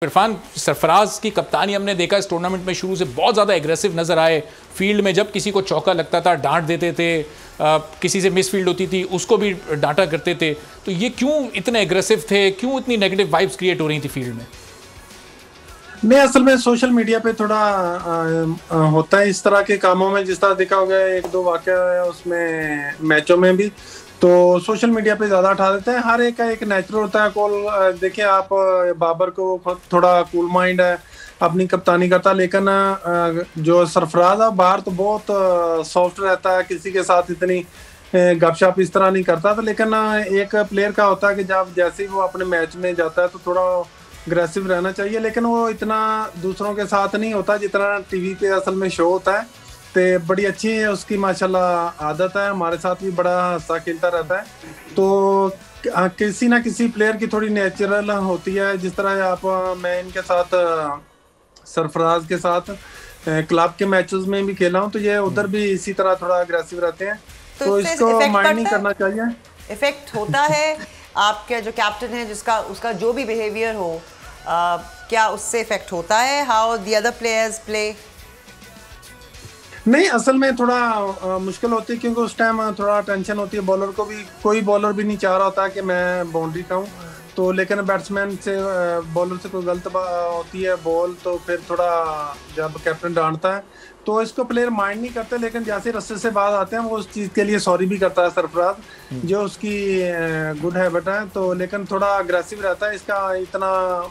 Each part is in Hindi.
इरफान सरफराज की कप्तानी हमने देखा इस टूर्नामेंट में शुरू से बहुत ज़्यादा एग्रेसिव नजर आए। फील्ड में जब किसी को चौका लगता था डांट देते थे, किसी से मिस फील्ड होती थी उसको भी डांटा करते थे। तो ये क्यों इतने एग्रेसिव थे, क्यों इतनी नेगेटिव वाइब्स क्रिएट हो रही थी फील्ड में? नहीं, असल में सोशल मीडिया पे थोड़ा होता है इस तरह के कामों में, जिस तरह देखा होगा एक दो वाकया है उसमें मैचों में भी, तो सोशल मीडिया पे ज्यादा उठा देते हैं। हर एक का एक नेचुरल होता है। कॉल देखिए आप, बाबर को थोड़ा कूल माइंड है, अपनी कप्तानी करता है, लेकिन जो सरफराज है बाहर तो बहुत सॉफ्ट रहता है, किसी के साथ इतनी गपशप इस तरह नहीं करता था। लेकिन एक प्लेयर का होता है कि जब जैसे ही वो अपने मैच में जाता है तो थोड़ा अग्रेसिव रहना चाहिए, लेकिन वो इतना दूसरों के साथ नहीं होता जितना टीवी पे असल में शो होता है। तो बड़ी अच्छी है उसकी माशाल्लाह आदत है, हमारे साथ भी बड़ा हंसा खेलता रहता है। तो किसी ना किसी प्लेयर की थोड़ी नेचुरल होती है, जिस तरह आप मैं इनके साथ सरफराज के साथ क्लब के मैचेस में भी खेला हूँ, तो ये उधर भी इसी तरह थोड़ा अग्रेसिव रहते हैं। तो इसको माइंड नहीं करना चाहिए। इफेक्ट होता है आपके जो कैप्टन है जिसका उसका जो भी बिहेवियर हो, क्या उससे इफेक्ट होता है how the other players play? नहीं, असल में थोड़ा मुश्किल होती है, क्योंकि उस टाइम थोड़ा टेंशन होती है। बॉलर को भी, कोई बॉलर भी नहीं चाह रहा होता कि मैं बाउंड्री खाऊं, तो लेकिन बैट्समैन से बॉलर से कोई गलत होती है बॉल, तो फिर थोड़ा जब कैप्टन डांटता है तो इसको प्लेयर माइंड नहीं करते, लेकिन जैसे रस्ते से बाहर आते हैं वो उस चीज़ के लिए सॉरी भी करता है सरफराज, जो उसकी गुड हैबिट है। तो लेकिन थोड़ा अग्रेसिव रहता है, इसका इतना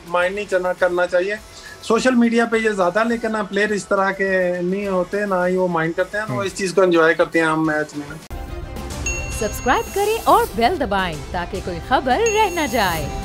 माइंड नहीं करना चाहिए। सोशल मीडिया पे ये ज़्यादा, लेकिन प्लेयर इस तरह के नहीं होते, ना ही वो माइंड करते हैं, वो इस चीज़ को एंजॉय करते हैं हम मैच में। सब्सक्राइब करें और बेल दबाएं ताकि कोई खबर रह न जाए।